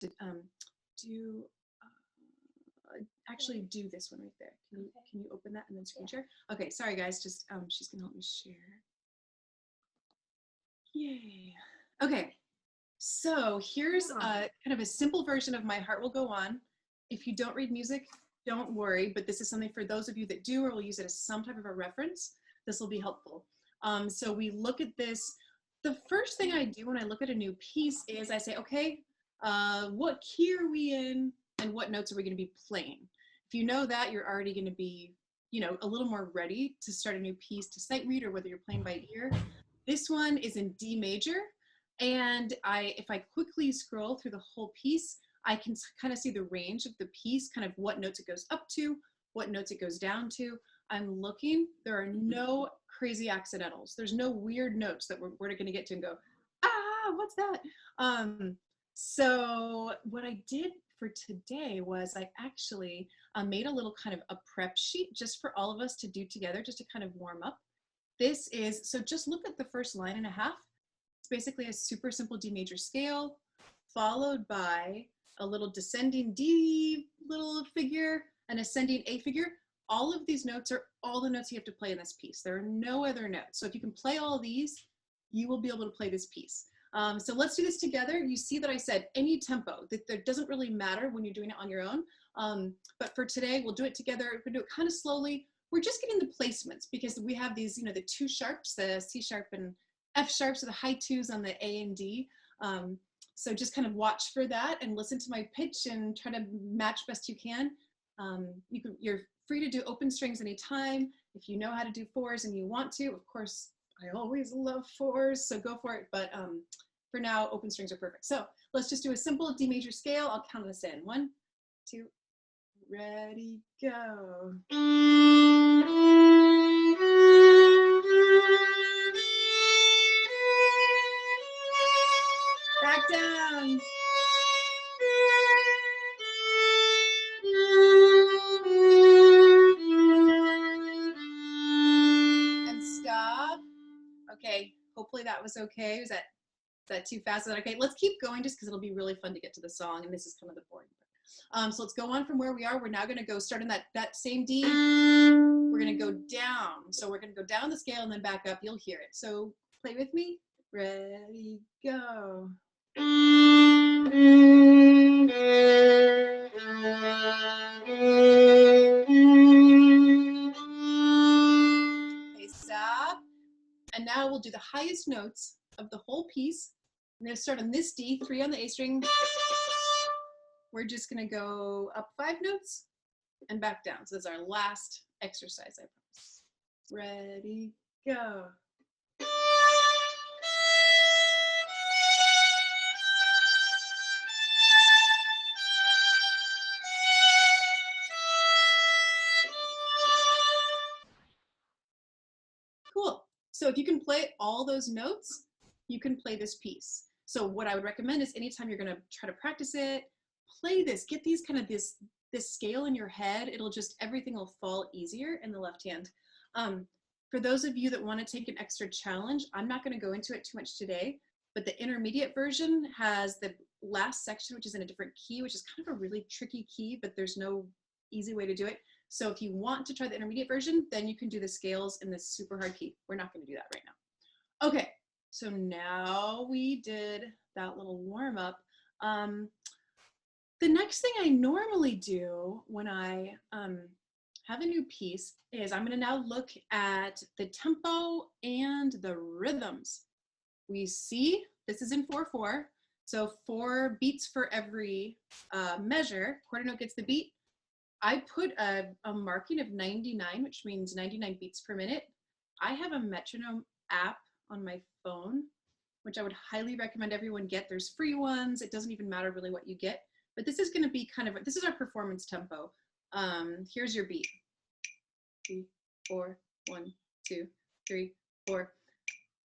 do actually do this one right there. Can you open that and then screen share? Okay, sorry guys, just she's gonna help me share. Yay. Okay, so here's kind of a simple version of My Heart Will Go On. If you don't read music, don't worry, but this is something for those of you that do or will use it as some type of a reference. This will be helpful. So we look at this. The first thing I do when I look at a new piece is I say, okay, what key are we in and what notes are we going to be playing? If you know that, you're already going to be, you know, a little more ready to start a new piece to sight read or whether you're playing by ear. This one is in D major, and if I quickly scroll through the whole piece, I can kind of see the range of the piece, kind of what notes it goes up to, what notes it goes down to. I'm looking, there are no crazy accidentals. There's no weird notes that we're going to get to and go, ah, what's that? So what I did for today was I actually made a little kind of a prep sheet just for all of us to do together, just to kind of warm up. This is, so just look at the first line and a half. It's basically a super simple D major scale, followed by a little descending D little figure, an ascending A figure. All of these notes are all the notes you have to play in this piece. There are no other notes. So if you can play all of these, you will be able to play this piece. So let's do this together. You see that I said any tempo, that doesn't really matter when you're doing it on your own. But for today, we'll do it together. We're gonna do it kind of slowly. We're just getting the placements because we have these, you know, the two sharps, the C sharp and F sharp, so the high twos on the A and D. So just kind of watch for that and listen to my pitch and try to match best you can. You're free to do open strings anytime. If you know how to do fours and you want to, of course, I always love fours, so go for it. But for now, open strings are perfect. So let's just do a simple D major scale. I'll count us in. 1, 2, ready, go. Back down. And stop. Okay, hopefully that was okay. Was that too fast? Is that okay? Let's keep going just because it'll be really fun to get to the song, and this is kind of the boring part. So let's go on from where we are. We're now gonna go start in that same D. We're gonna go down. So we're gonna go down the scale and then back up. You'll hear it. So play with me. Ready, go. Okay, stop. And now we'll do the highest notes of the whole piece. I'm going to start on this D, 3 on the A string. We're just going to go up 5 notes and back down. So that's our last exercise, I promise. Ready, go. Cool. So if you can play all those notes, you can play this piece. So what I would recommend is anytime you're going to try to practice it, play this, get these kind of this scale in your head. It'll just, everything will fall easier in the left hand. For those of you that want to take an extra challenge, I'm not going to go into it too much today, but the intermediate version has the last section, which is in a different key, which is kind of a really tricky key, but there's no easy way to do it. So if you want to try the intermediate version, then you can do the scales in this super hard key. We're not going to do that right now. Okay, so now we did that little warm up. The next thing I normally do when I have a new piece is I'm going to now look at the tempo and the rhythms. We see this is in 4/4, so 4 beats for every measure. Quarter note gets the beat. I put a marking of 99, which means 99 beats per minute. I have a metronome app on my phone, which I would highly recommend everyone get. There's free ones. It doesn't even matter really what you get, but this is going to be kind of, this is our performance tempo. Here's your beat. 3, 4, 1, 2, 3, 4.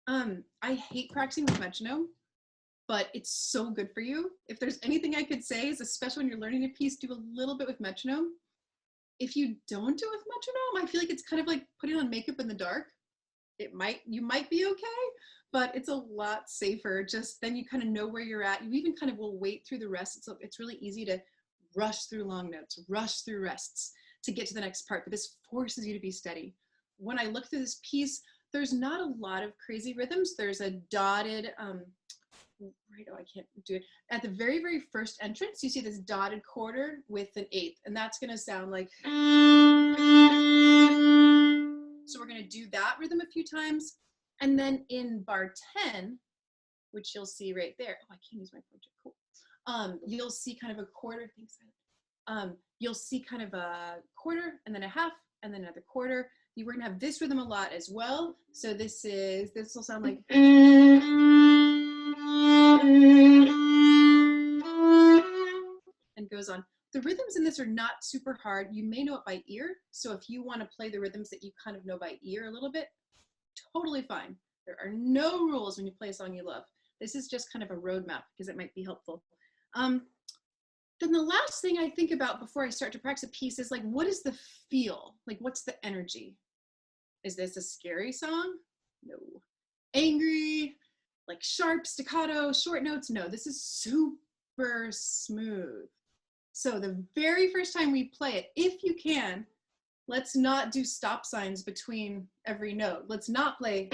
I hate practicing with metronome, but it's so good for you. If there's anything I could say is, especially when you're learning a piece, do a little bit with metronome. If you don't do it with metronome, I feel like it's kind of like putting on makeup in the dark. You might be okay, but it's a lot safer. Just then you kind of know where you're at. You even kind of will wait through the rest. It's really easy to rush through long notes, rush through rests to get to the next part, but this forces you to be steady. When I look through this piece, there's not a lot of crazy rhythms. There's a dotted, right, oh, I can't do it. At the very, very first entrance, you see this dotted quarter with an eighth, and that's gonna sound like, so we're gonna do that rhythm a few times. And then in bar 10, which you'll see right there, oh, I can't use my pointer, cool. You'll see kind of a quarter, thanks. You'll see kind of a quarter and then a half and then another quarter. We're gonna have this rhythm a lot as well. So this will sound like, and goes on. The rhythms in this are not super hard. You may know it by ear. So if you wanna play the rhythms that you kind of know by ear a little bit, totally fine. There are no rules when you play a song you love. This is just kind of a roadmap because it might be helpful. Then the last thing I think about before I start to practice a piece is like, what is the feel? Like, what's the energy? Is this a scary song? No. Angry, like sharp, staccato, short notes? No, this is super smooth. So the very first time we play it, if you can, let's not do stop signs between every note. Let's not play.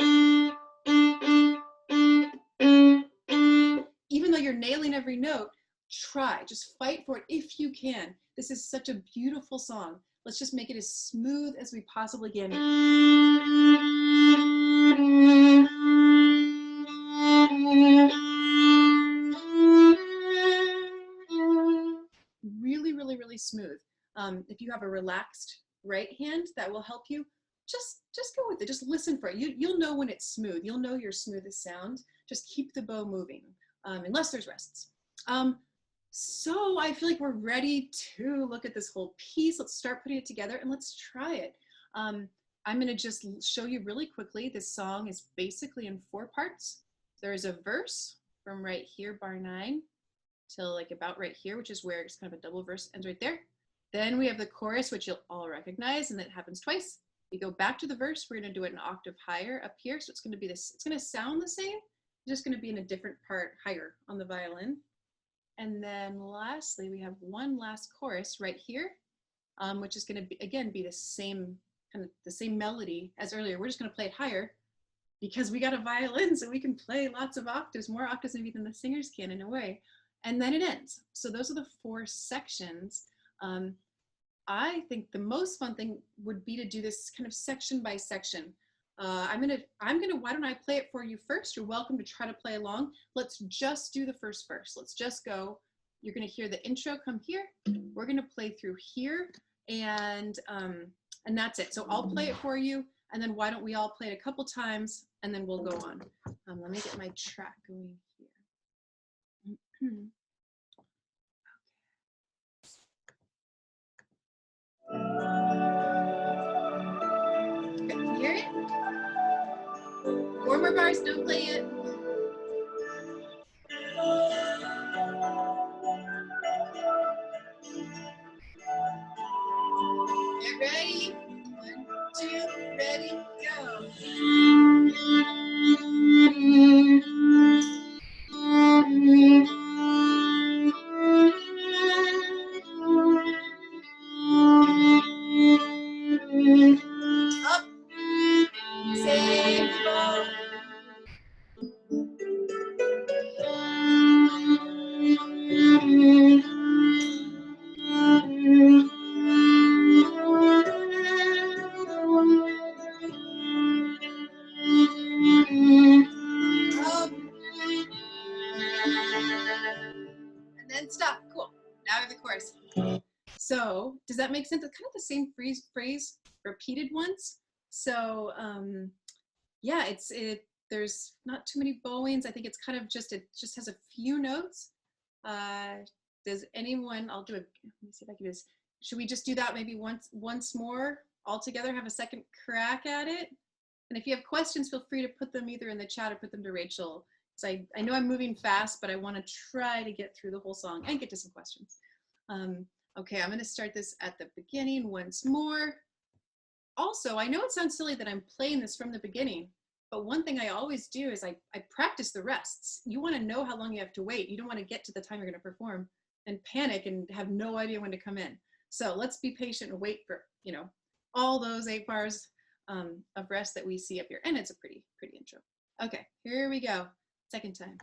Even though you're nailing every note, try, just fight for it if you can. This is such a beautiful song. Let's just make it as smooth as we possibly can. Really, really, really smooth. If you have a relaxed right hand, that will help you. Just go with it. Just listen for it. You'll know when it's smooth. You'll know your smoothest sound. Just keep the bow moving, unless there's rests. So I feel like we're ready to look at this whole piece. Let's start putting it together and let's try it. I'm gonna just show you really quickly. This song is basically in 4 parts. There's a verse from right here, bar 9, till like about right here, which is where it's kind of a double verse ends right there. Then we have the chorus, which you'll all recognize, and that happens twice. We go back to the verse. We're gonna do it an octave higher up here. So it's gonna be this, it's gonna sound the same, it's just gonna be in a different part higher on the violin. And then lastly, we have one last chorus right here, which is going to be, again, be the same kind of the same melody as earlier. We're just going to play it higher because we got a violin, so we can play lots of octaves, more octaves maybe than the singers can in a way. And then it ends. So those are the 4 sections. I think the most fun thing would be to do this kind of section by section. Why don't I play it for you first? You're welcome to try to play along. Let's just do the first verse. Let's just go. You're gonna hear the intro come here. We're gonna play through here, and that's it. So I'll play it for you, and then why don't we all play it a couple times, and then we'll go on. Let me get my track going here. Can you hear it? 4 more bars, don't play it. Get ready. 1, 2, ready, go. Up. Same bow. And then stop. Cool. Now we have the chorus. So does that make sense? It's kind of the same phrase repeated once. So yeah, there's not too many bowings. I think it's kind of it just has a few notes. Does anyone, I'll do it. Let me see if I can do this. Should we just do that maybe once more all together, have a second crack at it? And if you have questions, feel free to put them either in the chat or put them to Rachel. So I know I'm moving fast, but I want to try to get through the whole song and get to some questions. Okay, I'm going to start this at the beginning once more. Also, I know it sounds silly that I'm playing this from the beginning, But one thing I always do is I practice the rests. You want to know how long you have to wait. You don't want to get to the time you're going to perform and panic and have no idea when to come in. So let's be patient and wait for, you know, all those 8 bars of rest that we see up here. And it's a pretty intro. Okay, here we go. Second time.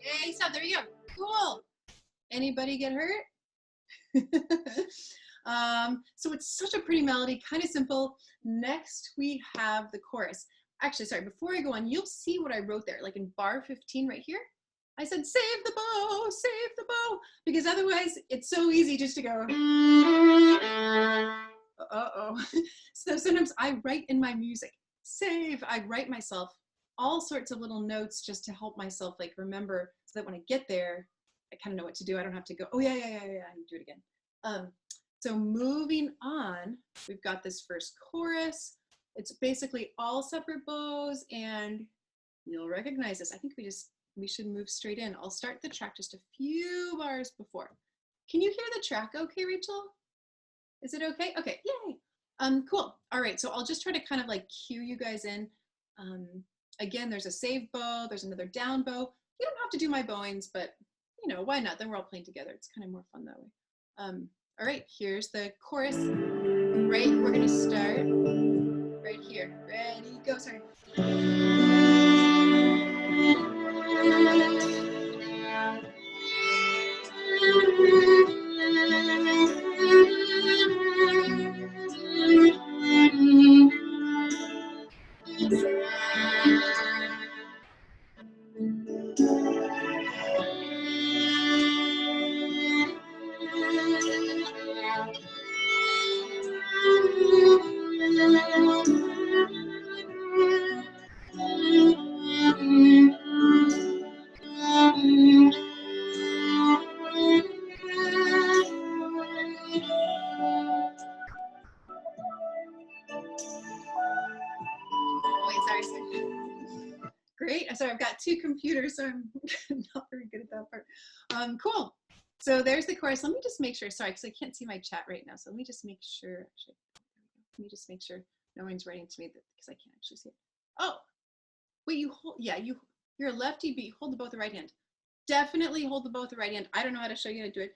Yay, so there you go. Cool. Anybody get hurt? So it's such a pretty melody, kind of simple. Next, we have the chorus. Actually, sorry, before I go on, you'll see what I wrote there, like in bar 15 right here. I said, save the bow, because otherwise it's so easy just to go, uh-oh. So sometimes I write in my music, save, I write myself all sorts of little notes just to help myself like remember, so that when I get there, I kind of know what to do. I don't have to go, oh yeah, and do it again. So moving on, we've got this first chorus. It's basically all separate bows, and you'll recognize this. I think we should move straight in. I'll start the track just a few bars before. Can you hear the track okay, Rachel? Is it okay? Okay, yay. Cool. All right, so I'll just try to kind of like cue you guys in. Again, there's a save bow, there's another down bow. You don't have to do my bowings, but you know, why not? Then we're all playing together. It's kind of more fun that way. All right, here's the chorus. Right, we're gonna start right here. Ready, go, sorry. Great. Sorry, I've got 2 computers, so I'm not very good at that part. Cool. So there's the chorus. Let me just make sure. Sorry, because I can't see my chat right now. So let me just make sure. Actually, let me just make sure no one's writing to me because I can't actually see it. Oh, wait. You hold. Yeah, you're a lefty, but you hold the bow with the right hand. Definitely hold the bow with the right hand. I don't know how to show you how to do it.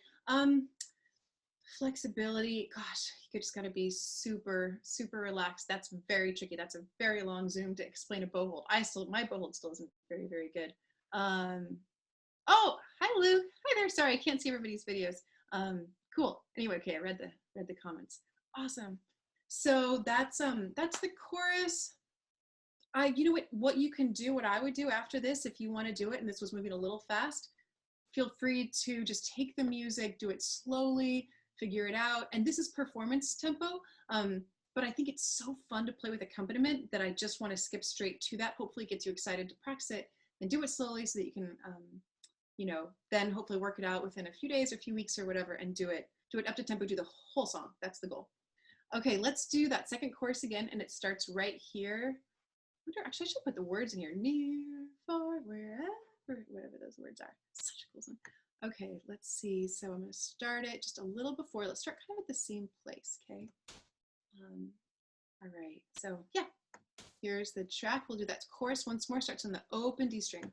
Flexibility, gosh, you just got to be super relaxed. That's very tricky. That's a very long zoom to explain a bow hold. My bow hold still isn't very good. Oh, hi Luke. Hi there. Sorry, I can't see everybody's videos. Cool. Anyway, okay, I read the comments. Awesome. So that's the chorus. You know what you can do, what I would do after this, if you want to do it, and this was moving a little fast, feel free to just take the music, do it slowly, figure it out. And this is performance tempo, but I think it's so fun to play with accompaniment that I just want to skip straight to that. Hopefully it gets you excited to practice it and do it slowly so that you can, you know, then hopefully work it out within a few days or a few weeks or whatever and do it up to tempo, do the whole song. That's the goal. Okay, let's do that second chorus again, and it starts right here. Actually, I should put the words in here. Near, far, wherever, whatever those words are. Such a cool song. Okay, let's see. So I'm going to start it just a little before. Let's start kind of at the same place, okay? All right, so yeah, here's the track. We'll do that chorus once more. Starts on the open D string.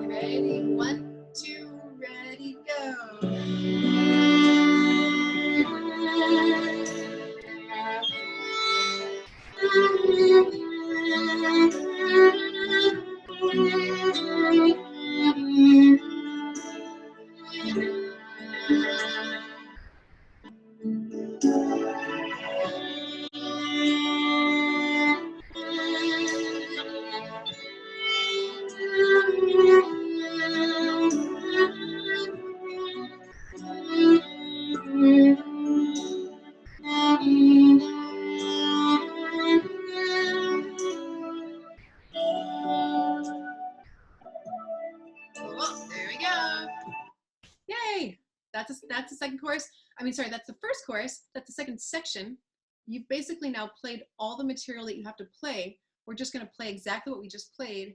Ready? 1, 2, ready, go. That's the second chorus. I mean, sorry, that's the first chorus. That's the second section. You've basically now played all the material that you have to play. We're just going to play exactly what we just played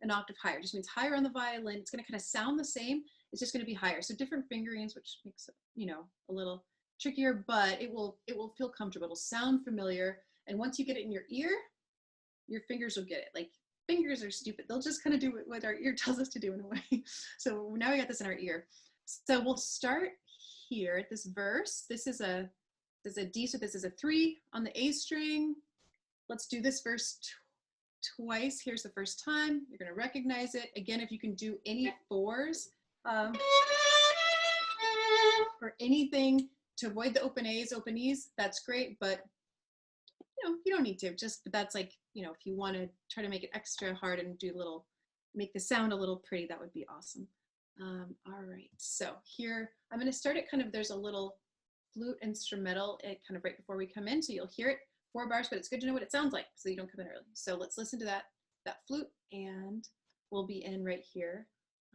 an octave higher. It just means higher on the violin. It's going to kind of sound the same. It's just going to be higher. So different fingerings, which makes it, you know, a little trickier, but it will feel comfortable. It'll sound familiar. And once you get it in your ear, your fingers will get it. Like, fingers are stupid. They'll just kind of do what our ear tells us to do in a way. So now we got this in our ear. So we'll start here at this verse. This is a D, so this is a 3 on the A string. Let's do this verse twice. Here's the first time. You're going to recognize it. Again, if you can do any 4s or anything to avoid the open A's, open E's, that's great. But you know, you don't need to. But that's like, you know, if you want to try to make it extra hard and make the sound a little pretty, that would be awesome. All right, so here I'm going to start it kind of, there's a little flute instrumental kind of right before we come in, so you'll hear it 4 bars, but it's good to know what it sounds like so you don't come in early. So let's listen to that flute, and we'll be in right here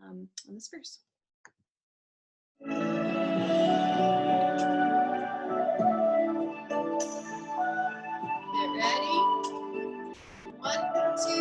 on this verse. Get ready. 1, 2.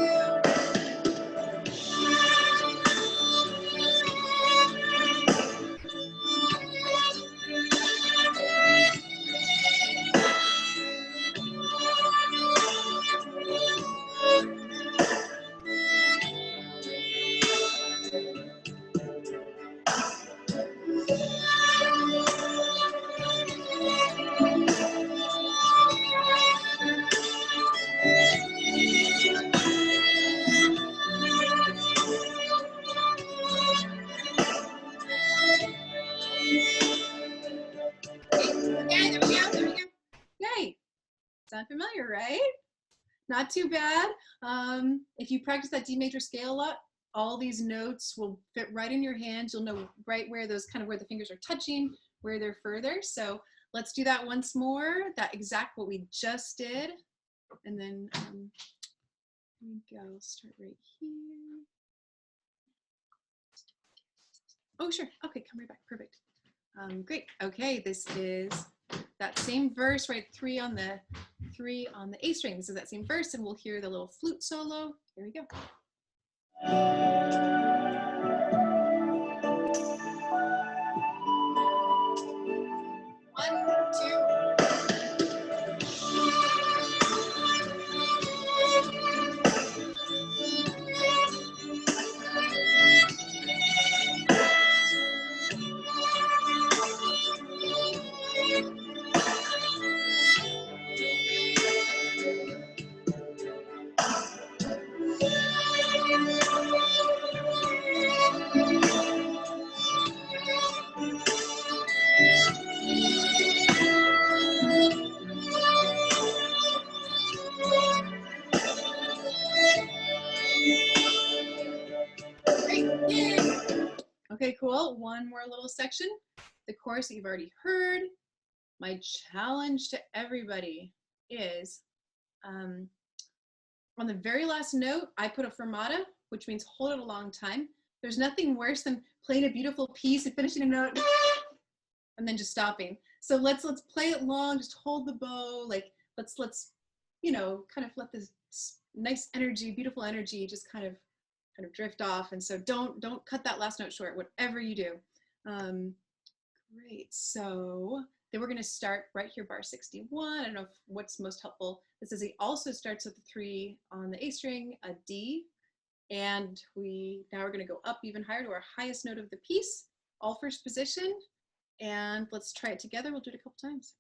Yay! Sound familiar, right? Not too bad. If you practice that D major scale a lot, all these notes will fit right in your hands. You'll know right where those where the fingers are touching, where they're further. So let's do that once more. That exact what we just did. And then here we go. Start right here. Oh, sure. Okay, come right back. Perfect. Great. Okay, this is that same verse, right? 3 on the A string. This is that same verse, and we'll hear the little flute solo. Here we go. 1, 2. Okay, cool. One more little section. The chorus that you've already heard. My challenge to everybody is on the very last note, I put a fermata, which means hold it a long time. There's nothing worse than playing a beautiful piece and finishing a note and then just stopping. So let's play it long, just hold the bow, like let's you know, kind of let this nice energy, beautiful energy just kind of drift off. And so don't cut that last note short, whatever you do. Great. So then we're going to start right here, bar 61. I don't know what's most helpful. This is, he also starts with the 3 on the A string, a D, and now we're going to go up even higher to our highest note of the piece, all first position. And let's try it together. We'll do it a couple times.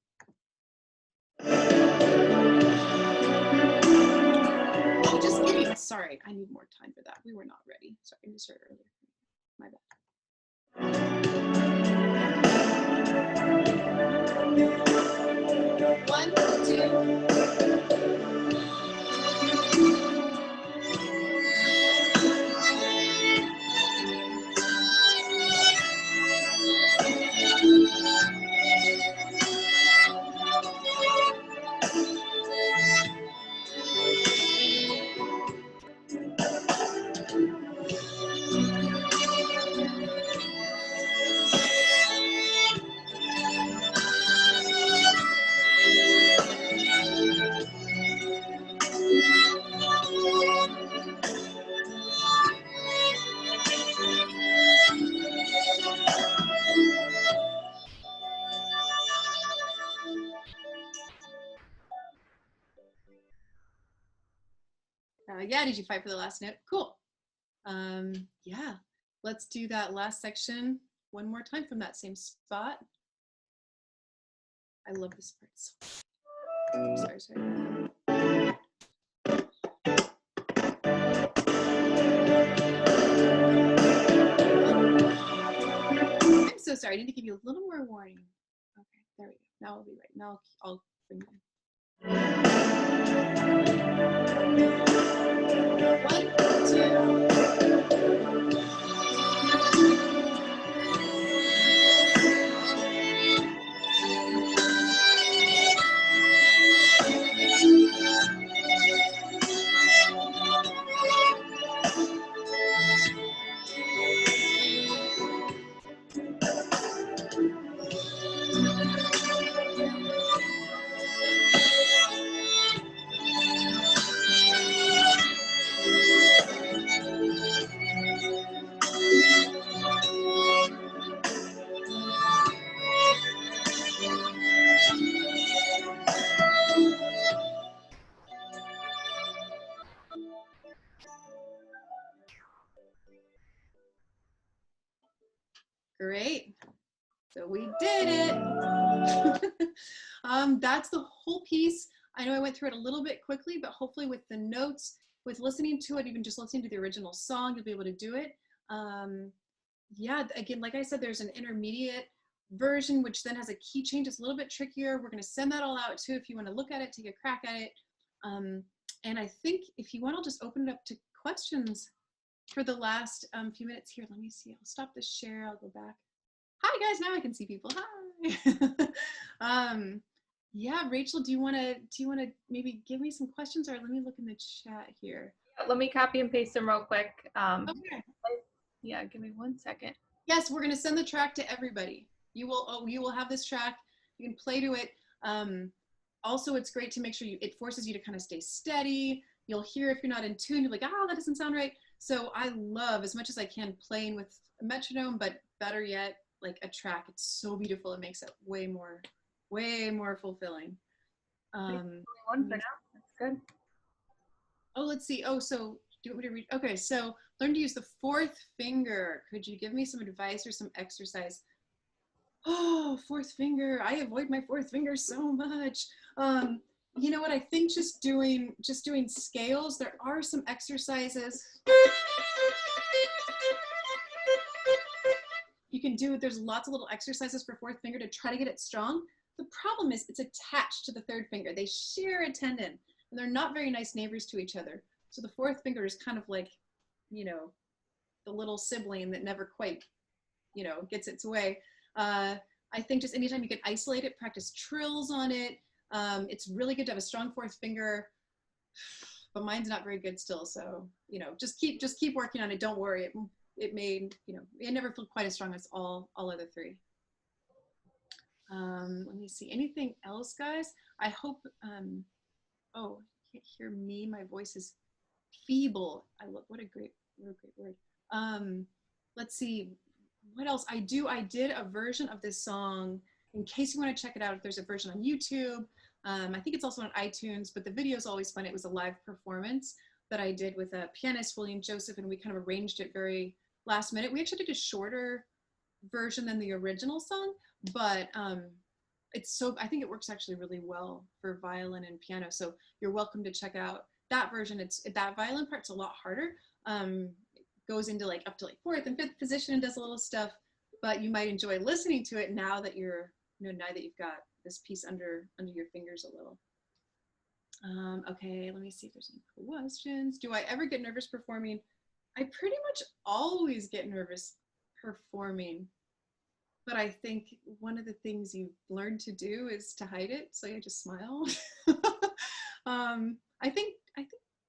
Oh, just kidding. Sorry, I need more time for that. We were not ready. Sorry, I started earlier. My bad. Yeah, did you fight for the last note? Cool. Yeah, let's do that last section one more time from that same spot. I love this part. Sorry. I'm so sorry. I need to give you a little more warning. Okay, there we go. Now I'll be right. Now I'll bring it in. 2. Great. So we did it. That's the whole piece. I know I went through it a little bit quickly, but hopefully with the notes, with listening to it, even just listening to the original song, you'll be able to do it. Yeah, again, like I said, there's an intermediate version, which then has a key change. It's a little bit trickier. We're going to send that all out too if you want to look at it, take a crack at it. And I think if you want, I'll just open it up to questions for the last few minutes here. Let me see. I'll stop the share. I'll go back. Hi guys, now I can see people. Hi. Yeah, Rachel, do you want to maybe give me some questions, or let me look in the chat here? Yeah, let me copy and paste them real quick. Okay. Yeah, give me 1 second. Yes, we're going to send the track to everybody. You will have this track. You can play to it. Also, it's great to make sure it forces you to kind of stay steady. You'll hear if you're not in tune, you're like, that doesn't sound right. So I love, as much as I can, playing with a metronome, but better yet, like a track. It's so beautiful. It makes it way more fulfilling. One for now. That's good. Oh, let's see. Oh, so do you want me to read? Okay, so learn to use the 4th finger. Could you give me some advice or some exercise? Oh, 4th finger. I avoid my 4th finger so much. You know what? I think just doing scales. There are some exercises you can do. There's lots of little exercises for 4th finger to try to get it strong. The problem is it's attached to the 3rd finger. They share a tendon, and they're not very nice neighbors to each other. So the 4th finger is kind of like, the little sibling that never quite, gets its way. I think just anytime you can isolate it, practice trills on it. It's really good to have a strong 4th finger, but mine's not very good still. So, just keep working on it. Don't worry. It may, it never feel quite as strong as all other 3. Let me see. Anything else, guys? I hope, oh, you can't hear me. My voice is feeble. What a great word. Let's see. What else? I did a version of this song. In case you want to check it out, there's a version on YouTube. I think it's also on iTunes, but the video is always fun. It was a live performance that I did with a pianist, William Joseph, and we kind of arranged it very last minute. We actually did a shorter version than the original song, but I think it works actually really well for violin and piano. So you're welcome to check out that version. That violin part's a lot harder. It goes into up to 4th and 5th position and does a little stuff, but you might enjoy listening to it now that now that you've got this piece under your fingers a little. Okay, let me see if there's any questions. Do I ever get nervous performing? I pretty much always get nervous performing, but I think one of the things you learn to do is to hide it. So I just smile. I think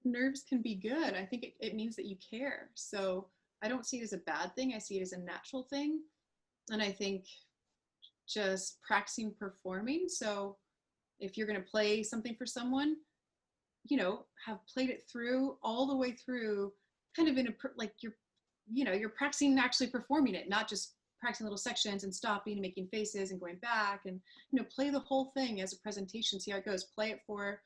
nerves can be good. I think it means that you care. So I don't see it as a bad thing. I see it as a natural thing. And I think just practicing performing. So if you're going to play something for someone, have played it through all the way through, kind of in you're practicing actually performing it, not just practicing little sections and stopping and making faces and going back, and play the whole thing as a presentation. See how it goes. Play it for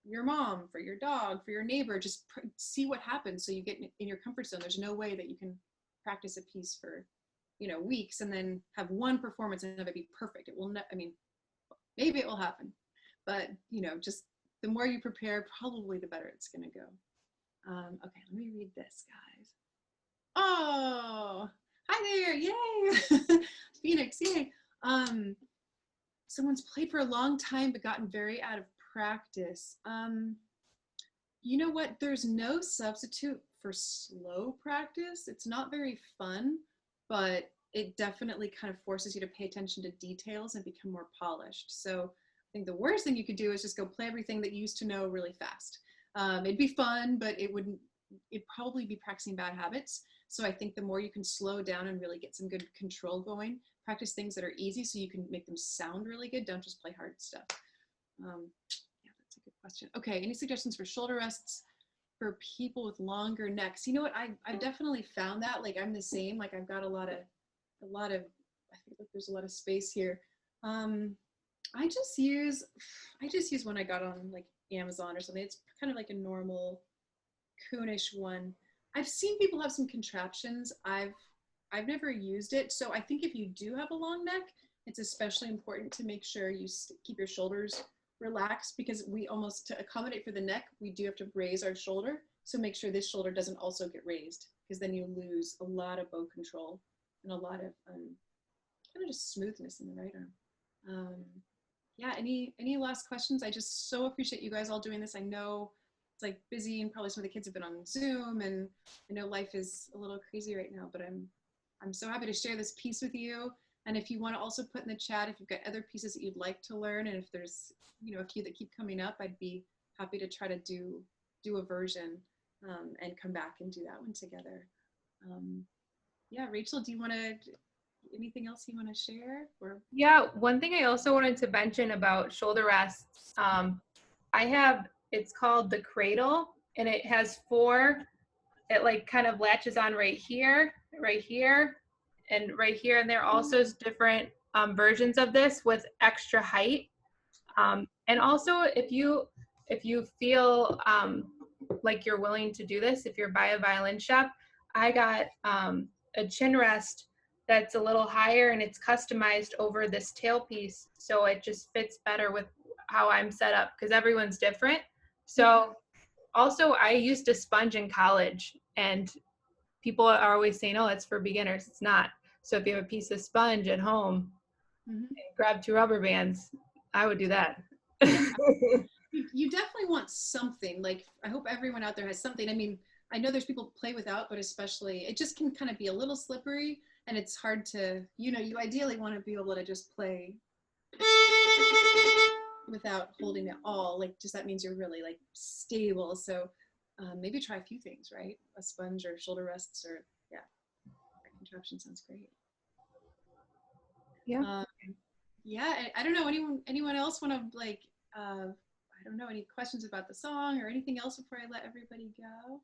your mom, for your dog, for your neighbor. Just see what happens so you get in your comfort zone. There's no way that you can practice a piece for, weeks and then have one performance and have it be perfect. It will not, I mean, maybe it will happen, but just the more you prepare, probably the better it's going to go. Okay, let me read this, guys. Oh, hi there, yay! Phoenix, yay. Someone's played for a long time but gotten very out of practice. You know what? There's no substitute for slow practice. It's not very fun, but it definitely kind of forces you to pay attention to details and become more polished. So I think the worst thing you could do is just go play everything that you used to know really fast. It'd be fun, but it'd probably be practicing bad habits. So I think the more you can slow down and really get some good control going, practice things that are easy so you can make them sound really good. Don't just play hard stuff. Yeah, that's a good question. Okay, any suggestions for shoulder rests for people with longer necks? You know what? I've definitely found that. Like I'm the same. Like I've got a lot of. I think like there's a lot of space here. I just use one I got on like Amazon or something. It's kind of like a normal coonish one. I've seen people have some contraptions. I've never used it. So I think if you do have a long neck, it's especially important to make sure you keep your shoulders relaxed, because to accommodate for the neck, we do have to raise our shoulder. So make sure this shoulder doesn't also get raised, because then you lose a lot of bow control and a lot of kind of just smoothness in the right arm. Yeah, any last questions? I just so appreciate you guys all doing this. I know it's like busy and probably some of the kids have been on Zoom, and I know life is a little crazy right now, but I'm so happy to share this piece with you. And if you want to also put in the chat if you've got other pieces that you'd like to learn, and if there's a few that keep coming up, I'd be happy to try to do a version and come back and do that one together. Yeah, Rachel, do you want to, anything else you want to share? Or Yeah, one thing I also wanted to mention about shoulder rests, it's called the cradle, and it has 4, it like kind of latches on right here, and right here. And there are also different versions of this with extra height. And also if you feel like you're willing to do this, if you're by a violin shop, I got a chin rest that's a little higher, and it's customized over this tailpiece, so it just fits better with how I'm set up, because everyone's different. So also I used a sponge in college, and people are always saying, oh, it's for beginners. It's not. So if you have a piece of sponge at home, and grab 2 rubber bands, I would do that. You definitely want something. Like, I hope everyone out there has something. I mean, I know there's people play without, but especially it just can kind of be a little slippery, and it's hard to, you ideally want to be able to just play without holding it all. Like, just that means you're really like stable. So maybe try a few things, right? A sponge or shoulder rests, or yeah, that contraption sounds great. Yeah. Yeah, I don't know. Anyone else want to like, I don't know, any questions about the song or anything else before I let everybody go?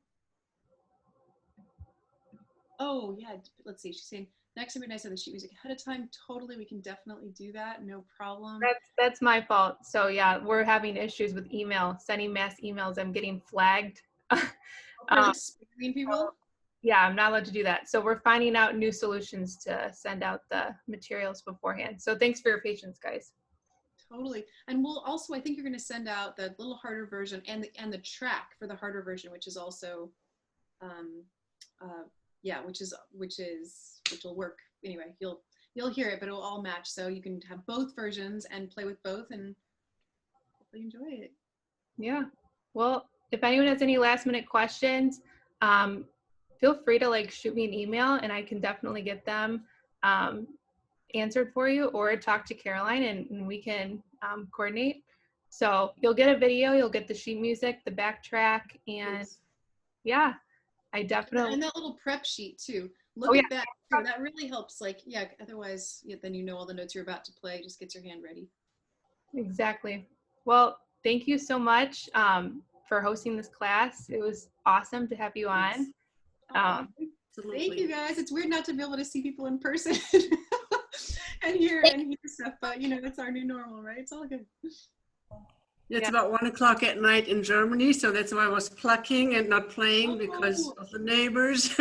Oh yeah, let's see. She's saying next time we nice have the sheet music ahead of time. Totally, we can definitely do that. No problem. That's my fault. So yeah, we're having issues with email, sending mass emails. I'm getting flagged. Like spamming people? Yeah, I'm not allowed to do that. So we're finding out new solutions to send out the materials beforehand. So thanks for your patience, guys. Totally. And we'll also, I think you're going to send out the little harder version and the track for the harder version, which is also, yeah, which will work. Anyway, you'll hear it, but it will all match. So you can have both versions and play with both, and hopefully enjoy it. Yeah. Well, if anyone has any last minute questions, feel free to like shoot me an email, and I can definitely get them answered for you, or talk to Caroline and we can coordinate. So you'll get a video, you'll get the sheet music, the backtrack, and yeah, I definitely. And that little prep sheet too. Look at that too. That really helps. Like, yeah, otherwise then all the notes you're about to play, just gets your hand ready. Exactly. Well, thank you so much for hosting this class. It was awesome to have you on. Thank you guys. It's weird not to be able to see people in person and hear stuff, but it's our new normal, right? It's all good. It's Yeah. about 1 o'clock at night in Germany, so that's why I was plucking and not playing because of the neighbors.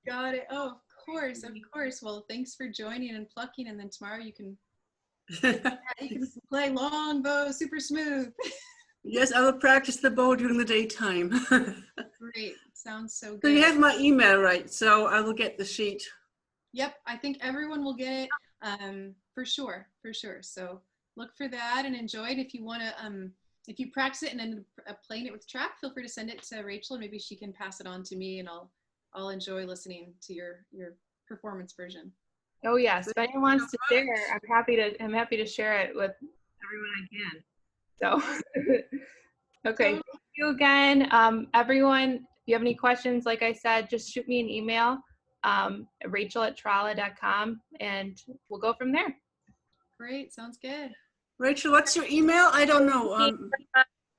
Got it. Oh, of course, of course. Well, thanks for joining and plucking, and then tomorrow you can play long bow, super smooth. Yes, I will practice the bow during the daytime. Great. Sounds so So good. you have my email, right? So I will get the sheet. Yep, I think everyone will get it for sure, for sure. So look for that and enjoy it. If you want to, if you practice it and then playing it with track, feel free to send it to Rachel, and maybe she can pass it on to me, and I'll enjoy listening to your performance version. Oh yes, if anyone wants to share, I'm happy to share it with everyone I can. So, okay, thank you again, everyone. If you have any questions, like I said, just shoot me an email, rachel@trala.com, and we'll go from there. Great, sounds good. Rachel, what's your email? I don't know.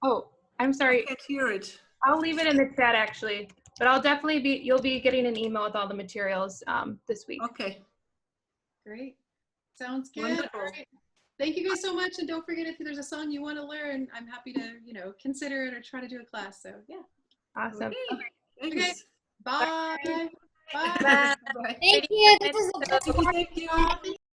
Oh, I'm sorry. I can't hear it. I'll leave it in the chat actually, but I'll definitely you'll be getting an email with all the materials this week. Okay. Great. Sounds good. Wonderful. All right. Thank you guys so much. And don't forget, if there's a song you want to learn, I'm happy to, consider it or try to do a class. So yeah. Awesome. Okay. Okay. Bye. Bye. Bye. Thank you. This is a good Thank you. Thank you.